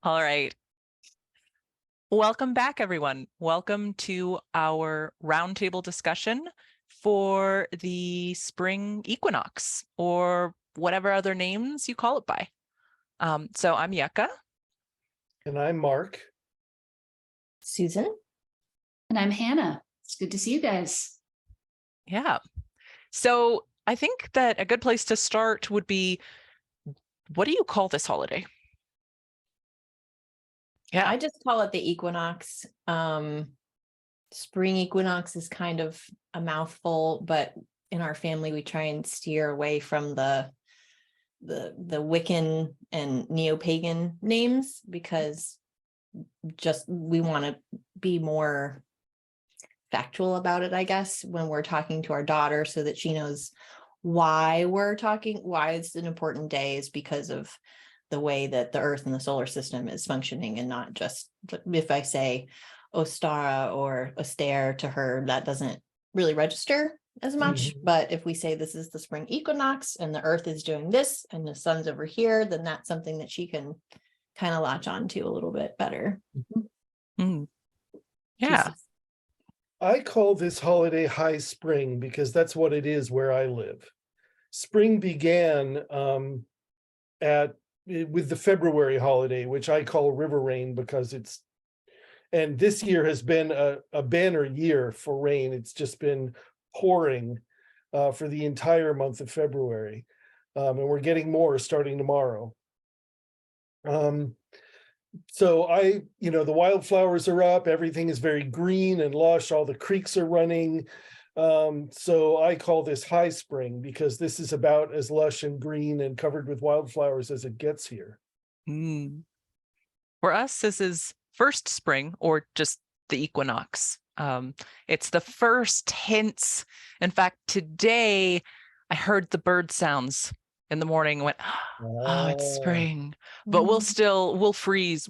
All right. Welcome back, everyone. Welcome to our roundtable discussion for the spring equinox, or whatever other names you call it by. So I'm Yeka. And I'm Mark. Susan. And I'm Hannah. It's good to see you guys. Yeah. So I think that a good place to start would be, what do you call this holiday? Yeah, I just call it the equinox. Spring equinox is kind of a mouthful, but in our family we try and steer away from the Wiccan and neo-pagan names, because just we want to be more factual about it, I guess, when we're talking to our daughter, so that she knows why it's an important day is because of the way that the Earth and the solar system is functioning, and not just, if I say Ostara or Ostara to her, that doesn't really register as much. But if we say this is the spring equinox and the Earth is doing this and the sun's over here, then that's something that she can kind of latch on to a little bit better. Yeah. I call this holiday high spring because that's what it is where I live. Spring began with the February holiday, which I call river rain, because and this year has been a banner year for rain. It's just been pouring for the entire month of February. And we're getting more starting tomorrow. So the wildflowers are up, everything is very green and lush, all the creeks are running. So I call this high spring because this is about as lush and green and covered with wildflowers as it gets here. For us, this is first spring, or just the equinox. It's the first hints. In fact, today I heard the bird sounds in the morning and went, oh, it's spring. But we'll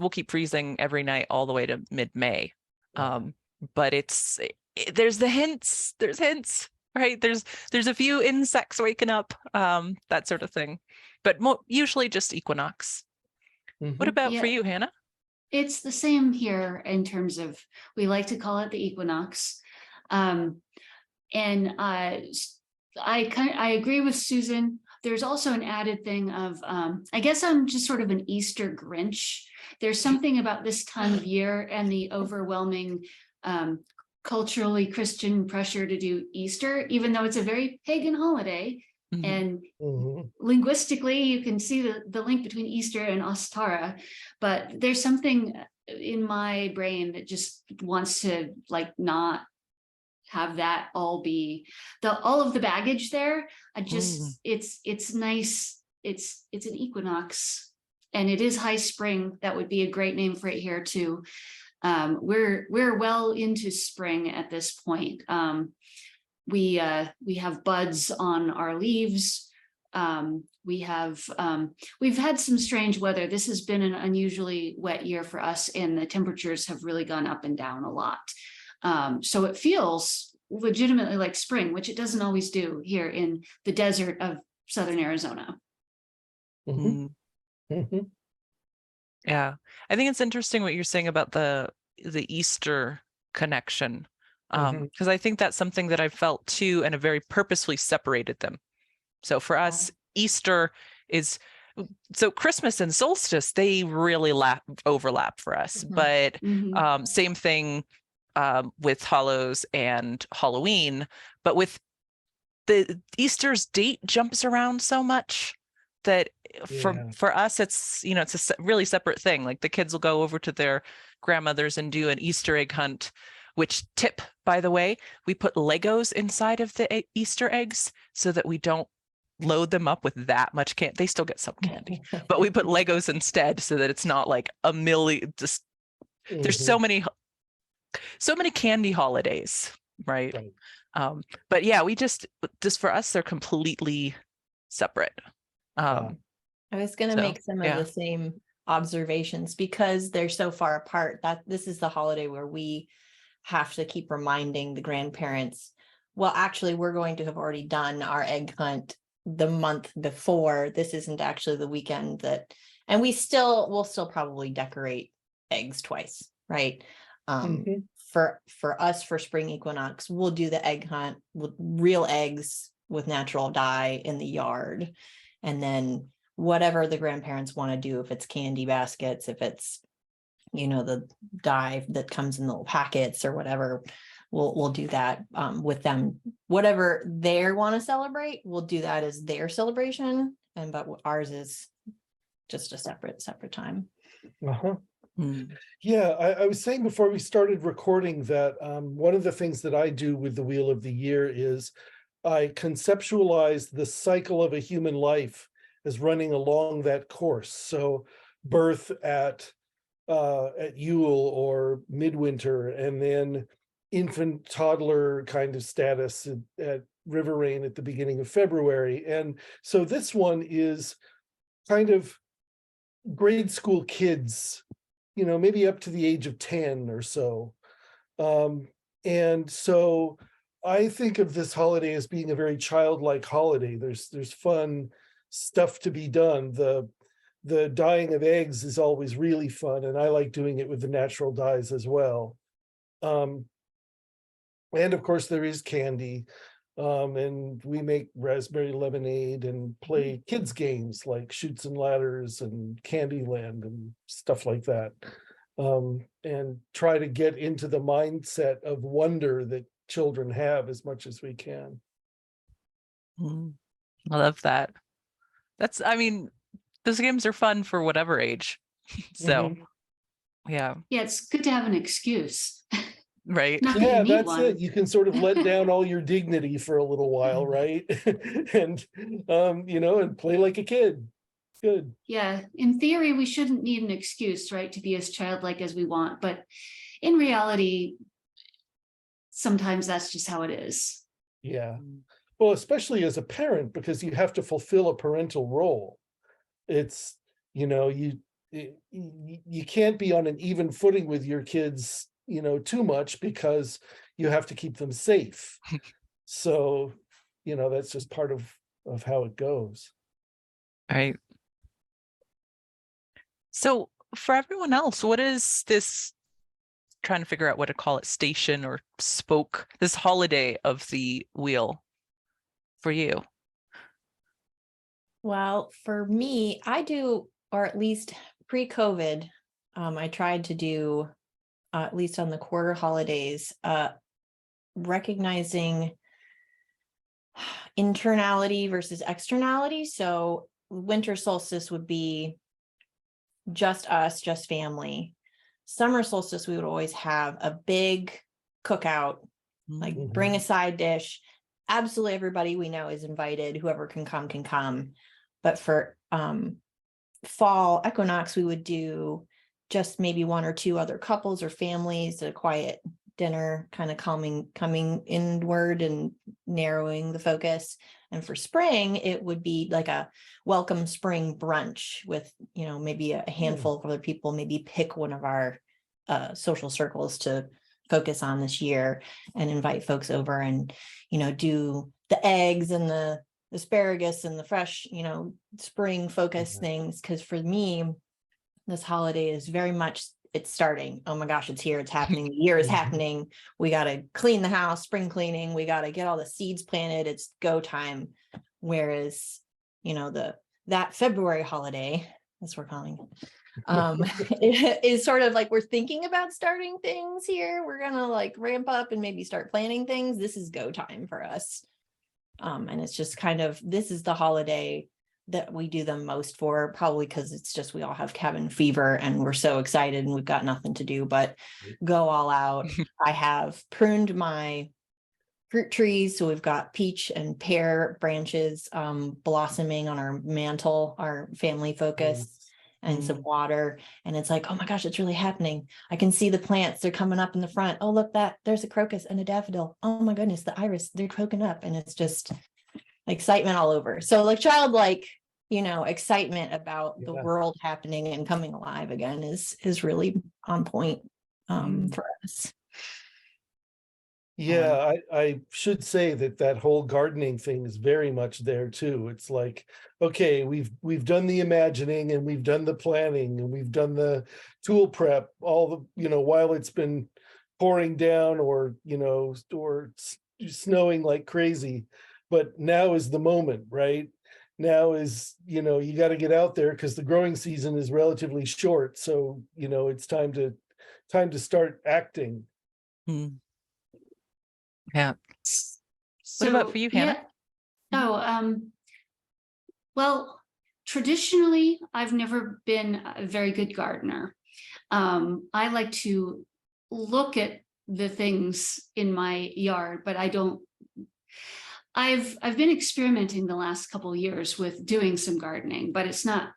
keep freezing every night all the way to mid-May. But there's hints, right? There's a few insects waking up, that sort of thing, but usually just equinox. What about for you, Hannah? It's the same here in terms of, we like to call it the equinox. And I agree with Susan. There's also an added thing of, I guess I'm just sort of an Easter Grinch. There's something about this time of year and the overwhelming culturally Christian pressure to do Easter, even though it's a very pagan holiday. And linguistically, you can see the link between Easter and Ostara, but there's something in my brain that just wants to not have that all be all of the baggage there. It's nice. It's an equinox, and it is high spring. That would be a great name for it here too. We're well into spring at this point. We have buds on our leaves. We've had some strange weather. This has been an unusually wet year for us, and the temperatures have really gone up and down a lot. So it feels legitimately like spring, which it doesn't always do here in the desert of Southern Arizona. Yeah, I think it's interesting what you're saying about the Easter connection, because I think that's something that I've felt too, and have very purposefully separated them. So for us, Easter is, so Christmas and solstice, they really overlap for us, but same thing with Hallows and Halloween, but with the Easter's date jumps around so much that for us, it's, it's a really separate thing. Like the kids will go over to their grandmother's and do an Easter egg hunt, which tip, by the way, we put Legos inside of the Easter eggs so that we don't load them up with that much candy. They still get some candy, but we put Legos instead so that it's not like a million, just there's so many candy holidays, right? But yeah, we just for us, they're completely separate. I was going to make some of the same observations because they're so far apart, that this is the holiday where we have to keep reminding the grandparents, well, actually, we're going to have already done our egg hunt the month before. This isn't actually the weekend that And we'll still probably decorate eggs twice, right? Mhm. For us, for spring equinox, we'll do the egg hunt with real eggs with natural dye in the yard. And then whatever the grandparents want to do, if it's candy baskets, if it's, the dye that comes in little packets or whatever, we'll do that with them. Whatever they want to celebrate, we'll do that as their celebration. But ours is just a separate time. Uh-huh. Mm. Yeah, I was saying before we started recording that one of the things that I do with the Wheel of the Year is I conceptualize the cycle of a human life as running along that course. So birth at Yule or midwinter, and then infant toddler kind of status at River Rain at the beginning of February. And so this one is kind of grade school kids, maybe up to the age of 10 or so. And so I think of this holiday as being a very childlike holiday. There's fun stuff to be done. The dyeing of eggs is always really fun, and I like doing it with the natural dyes as well. And of course there is candy. And we make raspberry lemonade and play kids games like Chutes and Ladders and Candyland and stuff like that. And try to get into the mindset of wonder that children have as much as we can. I love that. Those games are fun for whatever age. So, yeah. Yeah, it's good to have an excuse. Right. Not that Yeah, you need that's one. it. You can sort of let down all your dignity for a little while, right? And and play like a kid. Good. Yeah, in theory, we shouldn't need an excuse, right, to be as childlike as we want. But in reality, sometimes that's just how it is. Yeah. Well, especially as a parent, because you have to fulfill a parental role. It's, you can't be on an even footing with your kids, too much, because you have to keep them safe. So, that's just part of how it goes. Right. So for everyone else, what is this, trying to figure out what to call it, station or spoke, this holiday of the wheel for you? Well, for me, I do, or at least pre-COVID, I tried to do, at least on the quarter holidays, recognizing internality versus externality. So winter solstice would be just us, just family. Summer solstice, we would always have a big cookout, like bring a side dish. Absolutely everybody we know is invited. Whoever can come can come. But for fall equinox, we would do just maybe one or two other couples or families, a quiet dinner, kind of coming inward and narrowing the focus. And for spring, it would be like a welcome spring brunch with, maybe a handful of other people, maybe pick one of our social circles to focus on this year and invite folks over and, do the eggs and the asparagus and the fresh, spring focus things. Because for me, this holiday is very much, it's starting. Oh my gosh, it's here. It's happening. The year is happening. We got to clean the house, spring cleaning. We got to get all the seeds planted. It's go time. Whereas, that February holiday, as we're calling it, is sort of like we're thinking about starting things here. We're going to ramp up and maybe start planning things. This is go time for us. And it's just kind of, this is the holiday that we do the most for, probably because it's just, we all have cabin fever and we're so excited and we've got nothing to do but go all out. I have pruned my fruit trees. So we've got peach and pear branches blossoming on our mantle, our family focus, and some water. And it's like, oh my gosh, it's really happening. I can see the plants. They're coming up in the front. Oh, look, there's a crocus and a daffodil. Oh my goodness, the iris, they're poking up. And it's just excitement all over. So childlike, excitement about the world happening and coming alive again is really on point for us. Yeah, I should say that that whole gardening thing is very much there too. It's like, okay, we've done the imagining and we've done the planning and we've done the tool prep, all the, while it's been pouring down or, snowing like crazy. But now is the moment, right? Now is, you got to get out there because the growing season is relatively short. So, it's time to start acting. Mm. Yeah. What about So, for you, Hannah? yeah. Oh, well, traditionally, I've never been a very good gardener. I like to look at the things in my yard, but I don't. I've been experimenting the last couple of years with doing some gardening, but it's not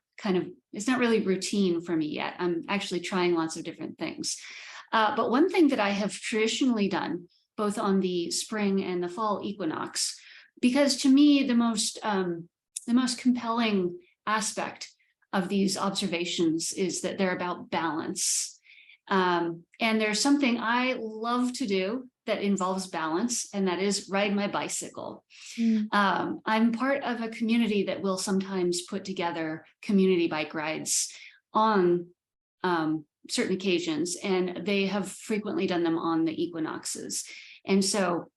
really routine for me yet. I'm actually trying lots of different things. But one thing that I have traditionally done, both on the spring and the fall equinox, because to me, the most compelling aspect of these observations is that they're about balance. And there's something I love to do that involves balance, and that is ride my bicycle. I'm part of a community that will sometimes put together community bike rides on certain occasions, and they have frequently done them on the equinoxes. And so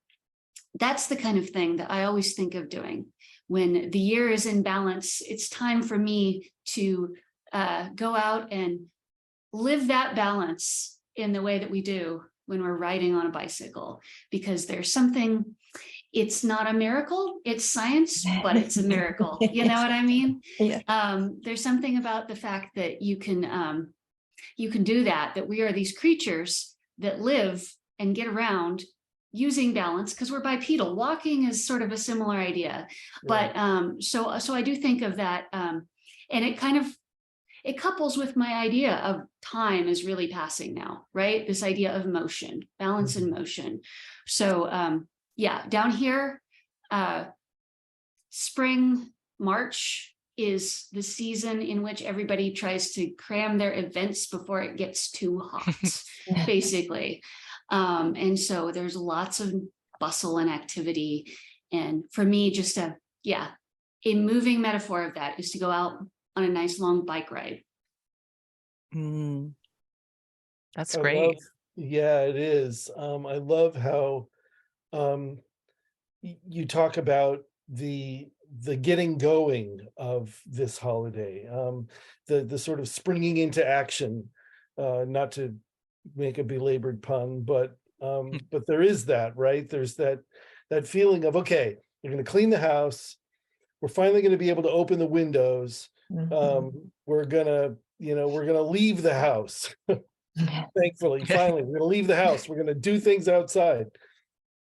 that's the kind of thing that I always think of doing. When the year is in balance, it's time for me to go out and live that balance in the way that we do when we're riding on a bicycle, because there's something, it's not a miracle, it's science, but it's a miracle. You know what I mean? Yeah. There's something about the fact that you can do that we are these creatures that live and get around using balance, because we're bipedal. Walking is sort of a similar idea. Right. But so I do think of that, and it couples with my idea of time is really passing now, right? This idea of motion, balance and motion. So yeah, down here, spring, March is the season in which everybody tries to cram their events before it gets too hot, basically. And so there's lots of bustle and activity. And for me, just a moving metaphor of that is to go out on a nice long bike ride. That's I great. yeah, it is. I love how you talk about the getting going of this holiday, the sort of springing into action, not to make a belabored pun, but there is that, right? There's that feeling of, okay, we're going to clean the house. We're finally going to be able to open the windows. We're gonna leave the house. Thankfully, finally, we're gonna leave the house. We're gonna do things outside.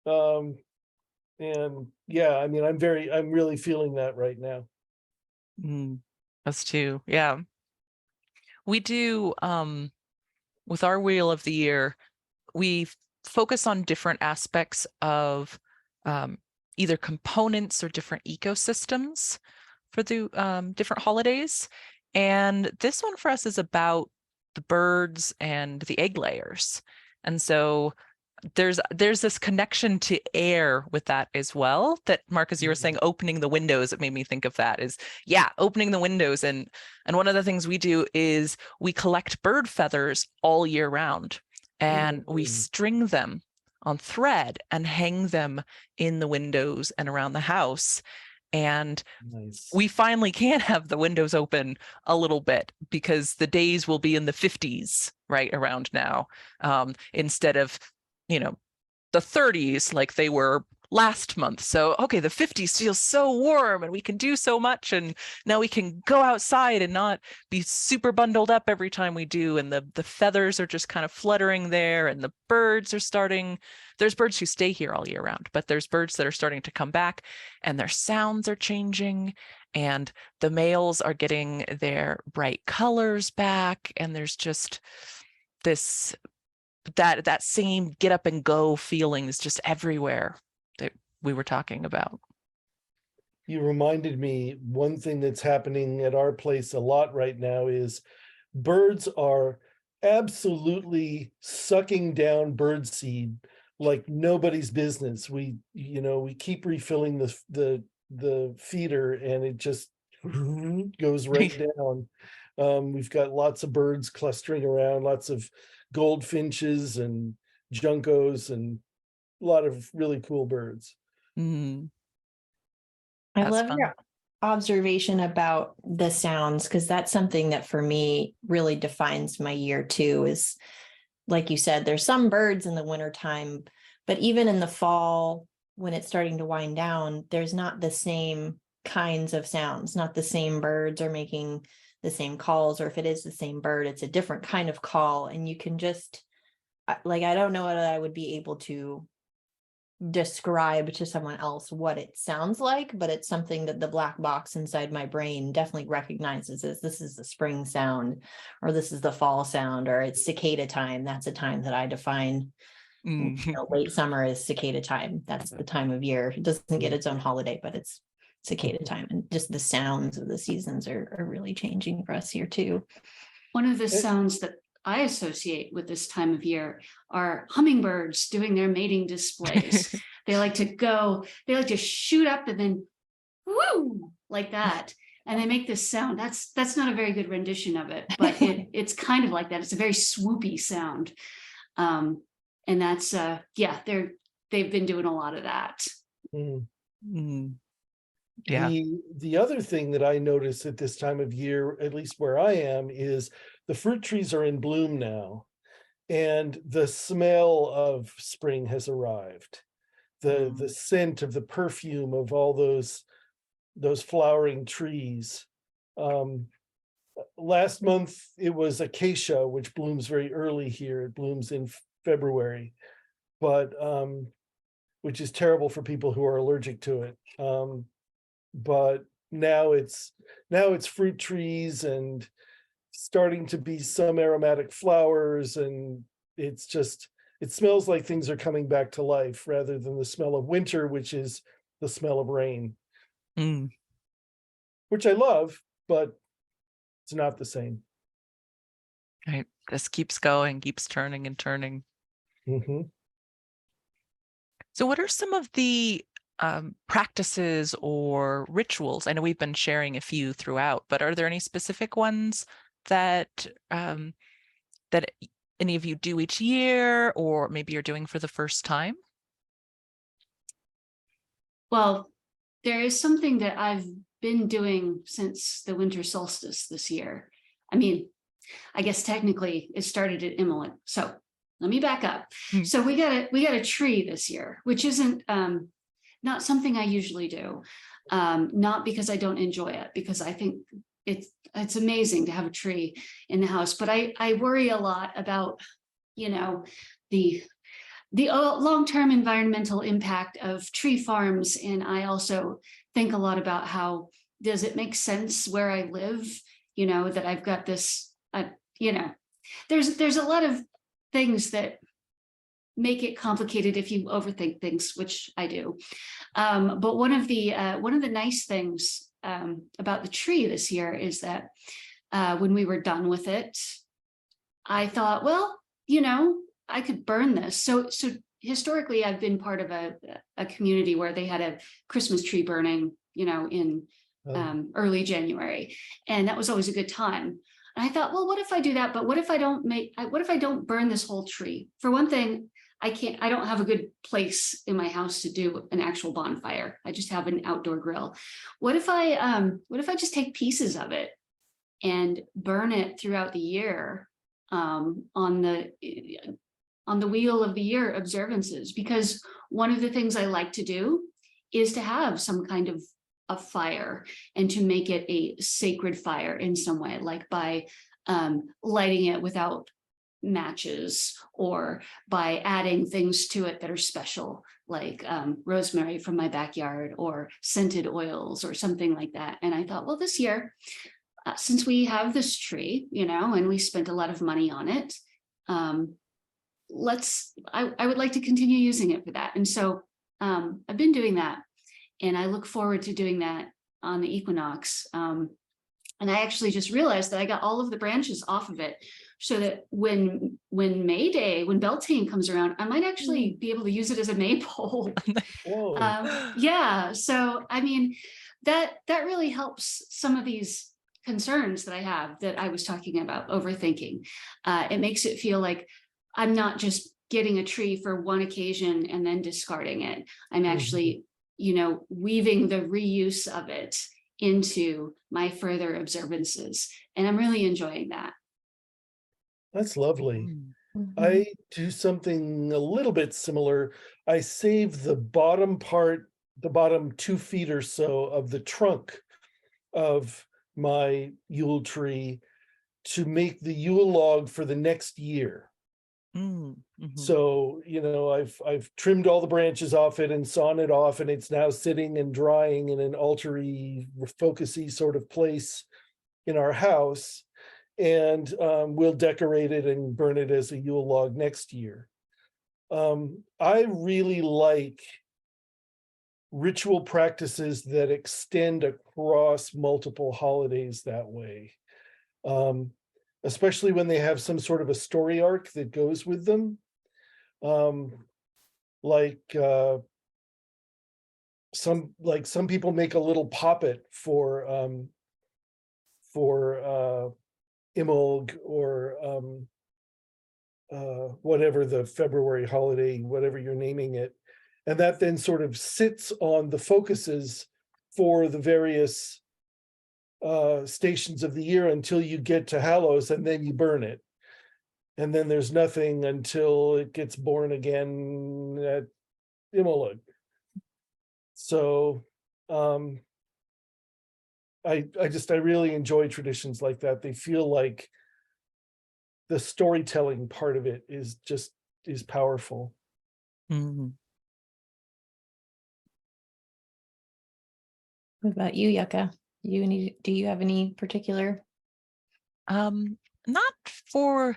And yeah, I mean, I'm really feeling that right now. Us too. Yeah. We do, with our Wheel of the Year, we focus on different aspects of either components or different ecosystems for the different holidays. And this one for us is about the birds and the egg layers. And so there's this connection to air with that as well, that Mark, as you were saying, opening the windows, it made me think of that is, opening the windows. And one of the things we do is we collect bird feathers all year round, and we string them on thread and hang them in the windows and around the house. And we finally can have the windows open a little bit, because the days will be in the 50s right around now, instead of the 30s like they were last month. So okay, the 50s feels so warm and we can do so much, and now we can go outside and not be super bundled up every time we do, and the feathers are just kind of fluttering there, and the birds are starting. There's birds who stay here all year round, but there's birds that are starting to come back, and their sounds are changing, and the males are getting their bright colors back, and there's just this that same get up and go feeling is just everywhere that we were talking about. You reminded me, one thing that's happening at our place a lot right now is birds are absolutely sucking down bird seed like nobody's business. We keep refilling the feeder, and it just goes right down. We've got lots of birds clustering around, lots of goldfinches and juncos, and a lot of really cool birds. Mm, I that's love fun. your observation about the sounds, because that's something that for me really defines my year too. Is like you said, there's some birds in the wintertime, but even in the fall, when it's starting to wind down, there's not the same kinds of sounds, not the same birds are making the same calls, or if it is the same bird, it's a different kind of call. And you can just, like, I don't know what I would be able to describe to someone else what it sounds like, but it's something that the black box inside my brain definitely recognizes as this is the spring sound, or this is the fall sound, or it's cicada time. That's a time that I define. Late summer is cicada time. That's the time of year. It doesn't get its own holiday, but it's cicada time. And just the sounds of the seasons are really changing for us here too. One of the sounds that I associate with this time of year are hummingbirds doing their mating displays. They like to shoot up and then woo, like that. And they make this sound. That's not a very good rendition of it, but it's kind of like that. It's a very swoopy sound. And that's they've been doing a lot of that. Yeah. The other thing that I notice at this time of year, at least where I am, is the fruit trees are in bloom now, and the smell of spring has arrived. The scent of the perfume of all those flowering trees. Last month it was acacia, which blooms very early here. It blooms in February, but which is terrible for people who are allergic to it. But now it's fruit trees and starting to be some aromatic flowers, and it smells like things are coming back to life rather than the smell of winter, which is the smell of rain, which I love, but it's not the same. Right. This keeps going, keeps turning and turning. So what are some of the practices or rituals? I know we've been sharing a few throughout, but are there any specific ones that that any of you do each year, or maybe you're doing for the first time? Well, there is something that I've been doing since the winter solstice this year. I mean, I guess technically it started at Imbolc. So let me back up. So we got a tree this year, which isn't not something I usually do. Not because I don't enjoy it, because I think it's amazing to have a tree in the house. But I worry a lot about, the long-term environmental impact of tree farms. And I also think a lot about how does it make sense where I live, that I've got this, there's a lot of things that make it complicated if you overthink things, which I do. But one of the nice things about the tree this year is that when we were done with it, I thought, well, I could burn this. So historically, I've been part of a community where they had a Christmas tree burning, in early January, and that was always a good time. And I thought, well, what if I do that? But what if I don't burn this whole tree? For one thing, I don't have a good place in my house to do an actual bonfire. I just have an outdoor grill. What if I just take pieces of it and burn it throughout the year on the wheel of the year observances? Because one of the things I like to do is to have some kind of a fire and to make it a sacred fire in some way, like by lighting it without matches, or by adding things to it that are special, like rosemary from my backyard, or scented oils, or something like that. And I thought, well, this year, since we have this tree, and we spent a lot of money on it, I would like to continue using it for that. And so I've been doing that, and I look forward to doing that on the equinox. And I actually just realized that I got all of the branches off of it so that when May Day, when Beltane comes around, I might actually be able to use it as a maypole. Whoa. Yeah, so I mean, that really helps some of these concerns that I have that I was talking about, overthinking. It makes it feel like I'm not just getting a tree for one occasion and then discarding it. I'm actually, you know, weaving the reuse of it into my further observances. And I'm really enjoying that. That's lovely. Mhm. I do something a little bit similar. I save the bottom part, the bottom 2 feet or so of the trunk of my Yule tree to make the Yule log for the next year. So, you know, I've trimmed all the branches off it and sawn it off, and it's now sitting and drying in an altar-y, focusy sort of place in our house. And we'll decorate it and burn it as a Yule log next year. I really like ritual practices that extend across multiple holidays that way. Especially when they have some sort of a story arc that goes with them. Like some people make a little poppet for Imbolg or whatever the February holiday, whatever you're naming it. And that then sort of sits on the focuses for the various stations of the year until you get to Hallows, and then you burn it. And then there's nothing until it gets born again at Imbolg. So I really enjoy traditions like that. They feel like the storytelling part of it is powerful. What about you, Yucca? Do you have any particular? Not for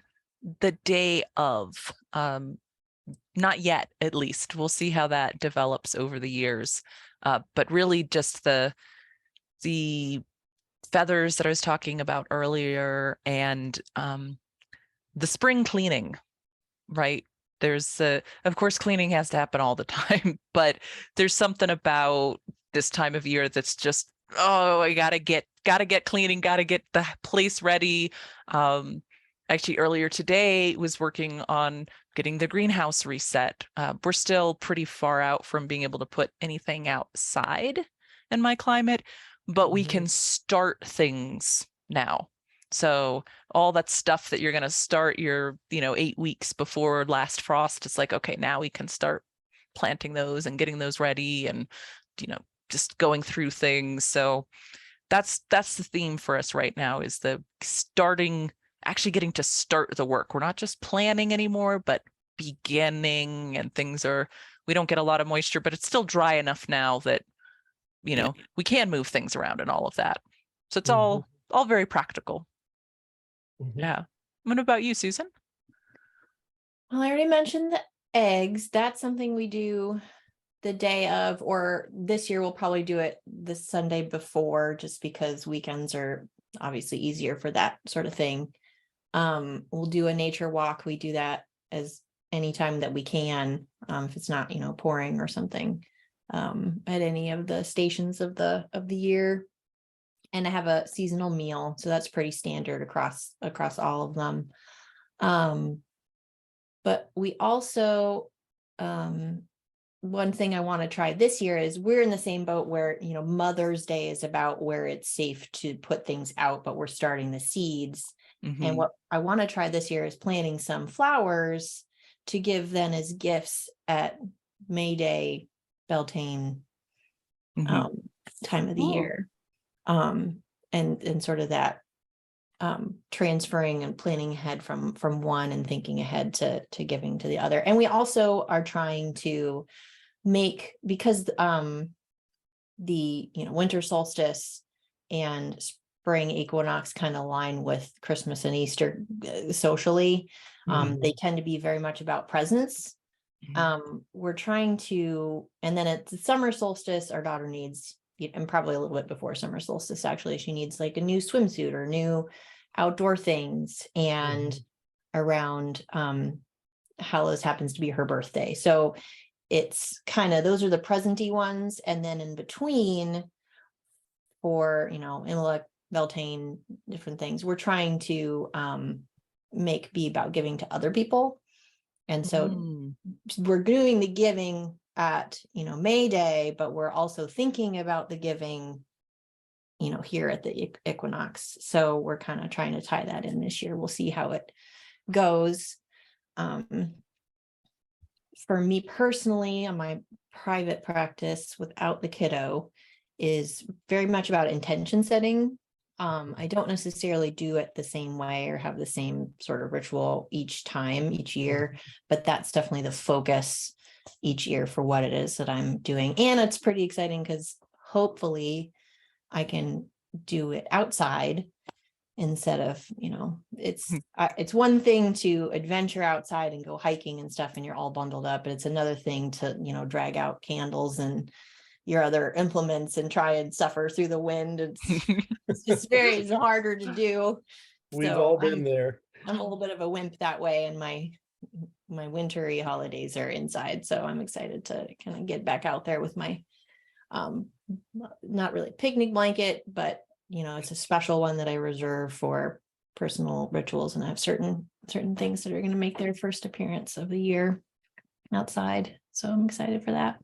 the day of, not yet, at least. We'll see how that develops over the years. But really just the feathers that I was talking about earlier, and the spring cleaning, right? There's of course, cleaning has to happen all the time, but there's something about this time of year that's just, oh, I gotta get cleaning, gotta get the place ready. Actually, earlier today was working on getting the greenhouse reset. We're still pretty far out from being able to put anything outside in my climate, but we can start things now. So all that stuff that you're going to start your, 8 weeks before last frost, it's like, okay, now we can start planting those and getting those ready and, just going through things. So that's the theme for us right now, is the actually getting to start the work. We're not just planning anymore, but beginning, and we don't get a lot of moisture, but it's still dry enough now that, we can move things around and all of that. So it's all very practical. Yeah. What about you, Susan? Well, I already mentioned the eggs. That's something we do the day of, or this year we'll probably do it the Sunday before, just because weekends are obviously easier for that sort of thing. We'll do a nature walk. We do that as anytime that we can, if it's not, pouring or something, at any of the stations of the year. And I have a seasonal meal, so that's pretty standard across all of them. But we also, one thing I want to try this year is, we're in the same boat where, Mother's Day is about where it's safe to put things out, but we're starting the seeds. And what I want to try this year is planting some flowers to give then as gifts at May Day, Beltane time of the year. And sort of that transferring and planning ahead from one and thinking ahead to giving to the other. And we also are trying to make, because the winter solstice and spring equinox kind of align with Christmas and Easter socially. They tend to be very much about presents. We're trying to, and then at the summer solstice, our daughter needs, and probably a little bit before summer solstice, actually, she needs like a new swimsuit or new outdoor things. And around Hallows happens to be her birthday. So it's kind of, those are the present-y ones. And then in between, for, you know, Imbolc, Beltane, different things, we're trying to be about giving to other people. And so we're doing the giving at, you know, May Day, but we're also thinking about the giving, you know, here at the equinox. So we're kind of trying to tie that in this year. We'll see how it goes. For me personally, on my private practice without the kiddo is very much about intention setting. I don't necessarily do it the same way or have the same sort of ritual each year, but that's definitely the focus each year for what it is that I'm doing. And it's pretty exciting because hopefully I can do it outside instead of, you know, it's one thing to adventure outside and go hiking and stuff and you're all bundled up, but it's another thing to, you know, drag out candles and your other implements and try and suffer through the wind. It's harder to do. We've all been there. I'm a little bit of a wimp that way, and my wintry holidays are inside. So I'm excited to kind of get back out there with my not really picnic blanket, but you know, it's a special one that I reserve for personal rituals, and I have certain things that are going to make their first appearance of the year outside. So I'm excited for that.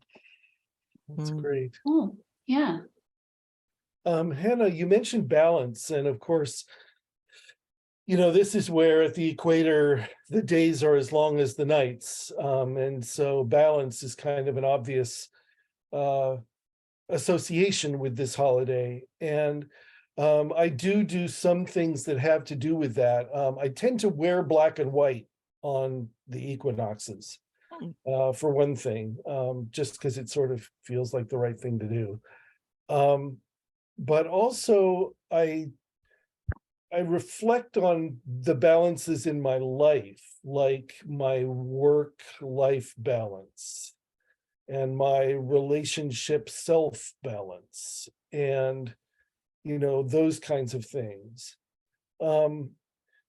That's great. Oh, yeah. Hannah, you mentioned balance, and of course, you know, this is where at the equator, the days are as long as the nights. And so balance is kind of an obvious association with this holiday. And I do some things that have to do with that. I tend to wear black and white on the equinoxes, for one thing, just because it sort of feels like the right thing to do. But also I reflect on the balances in my life, like my work-life balance and my relationship self balance, and you know, those kinds of things.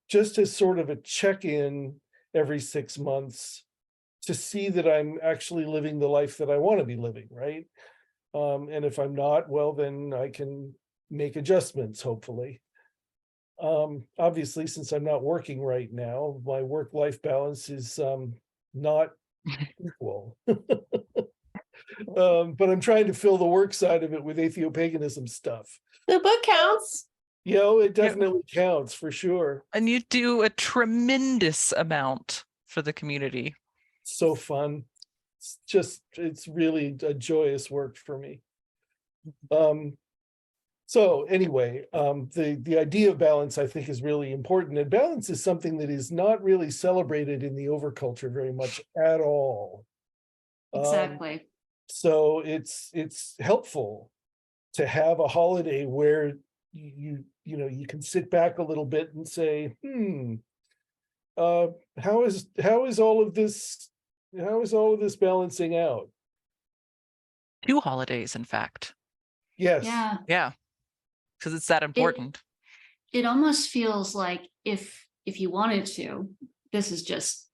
Just as sort of a check-in every 6 months to see that I'm actually living the life that I want to be living, right? And if I'm not, well, then I can make adjustments, hopefully. Obviously, since I'm not working right now, my work-life balance is not equal. But I'm trying to fill the work side of it with Atheopaganism stuff. The book counts. You know, it definitely counts for sure. And you do a tremendous amount for the community. So fun. It's really a joyous work for me. So anyway, the idea of balance, I think, is really important. And balance is something that is not really celebrated in the overculture very much at all. Exactly. So it's helpful to have a holiday where you know, you can sit back a little bit and say, how is all of this balancing out? 2 holidays, in fact. Yes. Yeah. Because it's that important. It almost feels like if you wanted to, this is just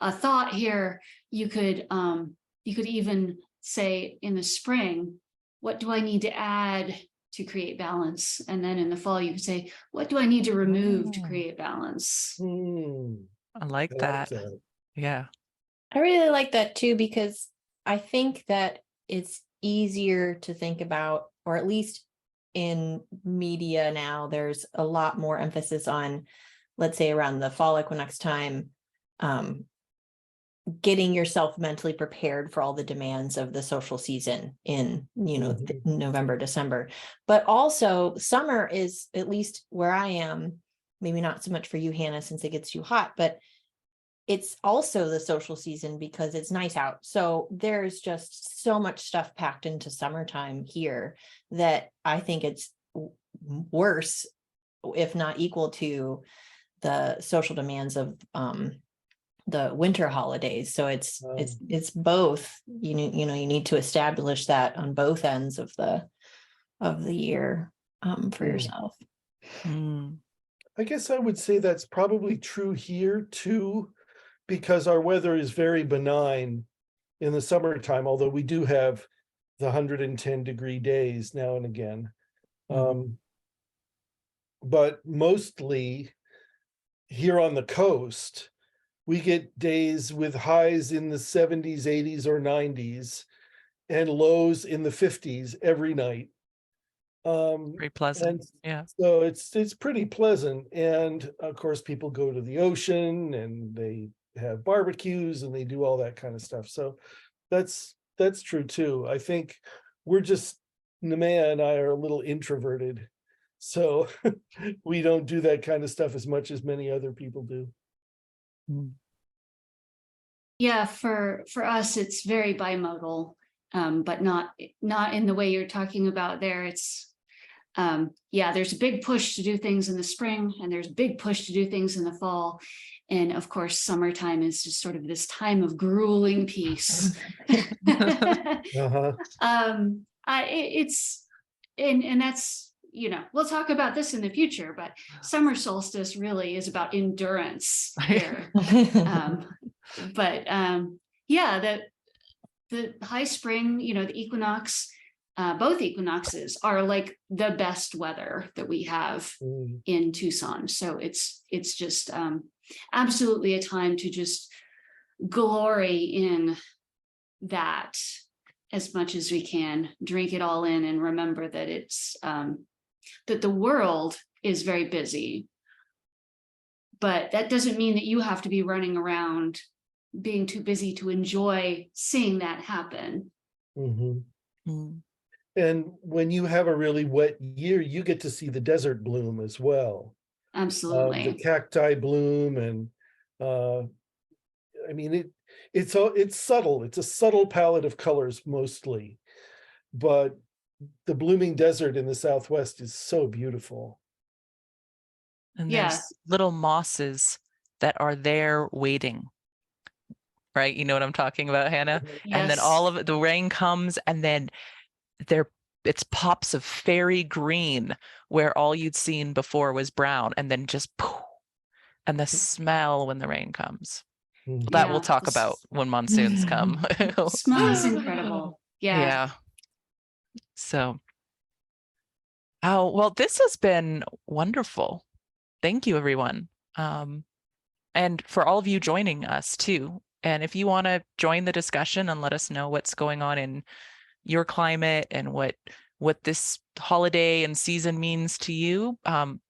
a thought here, you could even say in the spring, what do I need to add to create balance? And then in the fall, you could say, what do I need to remove to create balance? I like that. Yeah. I really like that too, because I think that it's easier to think about, or at least in media now, there's a lot more emphasis on, let's say around the fall equinox time, getting yourself mentally prepared for all the demands of the social season in, you know, November, December. But also summer is, at least where I am, maybe not so much for you, Hannah, since it gets too hot, but it's also the social season because it's nice out. So there's just so much stuff packed into summertime here that I think it's worse, if not equal to the social demands of the winter holidays. So it's both, you need to establish that on both ends of the year for yourself. I guess I would say that's probably true here too, because our weather is very benign in the summertime, although we do have the 110-degree days now and again. But mostly here on the coast, we get days with highs in the 70s, 80s, or 90s, and lows in the 50s every night. Very pleasant. And Yeah. so it's pretty pleasant. And of course, people go to the ocean and they have barbecues and they do all that kind of stuff. So that's true too. I think we're just, Nemea and I are a little introverted. So we don't do that kind of stuff as much as many other people do. Yeah, for us, it's very bimodal, but not in the way you're talking about there. It's yeah, there's a big push to do things in the spring, and there's a big push to do things in the fall. And of course, summertime is just sort of this time of grueling peace. It's and that's, you know, we'll talk about this in the future, but summer solstice really is about endurance here. Yeah, the high spring, you know, the equinox, both equinoxes are like the best weather that we have in Tucson. So it's just absolutely a time to just glory in that as much as we can, drink it all in, and remember that it's that the world is very busy, but that doesn't mean that you have to be running around being too busy to enjoy seeing that happen. And when you have a really wet year, you get to see the desert bloom as well. Absolutely. The cacti bloom, and I mean, it's subtle. It's a subtle palette of colors mostly, but the blooming desert in the Southwest is so beautiful. And Yeah. there's little mosses that are there waiting. Right? You know what I'm talking about, Hannah? Yes. And then all of it, the rain comes, and then it's pops of fairy green where all you'd seen before was brown, and then just poof, and the smell when the rain comes. That we'll talk about when monsoons come. Smell is incredible. Yeah. So, oh, well, this has been wonderful. Thank you, everyone. And for all of you joining us too. And if you want to join the discussion and let us know what's going on in your climate and what this holiday and season means to you,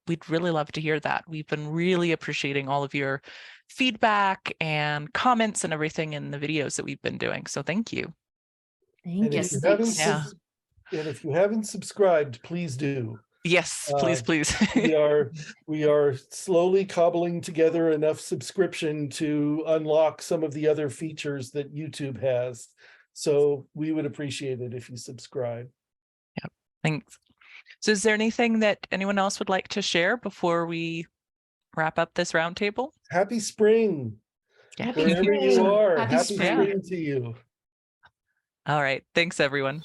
we'd really love to hear that. We've been really appreciating all of your feedback and comments and everything in the videos that we've been doing. So thank you. And Thank you. if you haven't subscribed, please do. Yes, please. we are slowly cobbling together enough subscription to unlock some of the other features that YouTube has. So we would appreciate it if you subscribe. Yep, thanks. So is there anything that anyone else would like to share before we wrap up this roundtable? Happy spring. Yeah. Wherever you are, Happy happy spring. spring to you. All right. Thanks, everyone.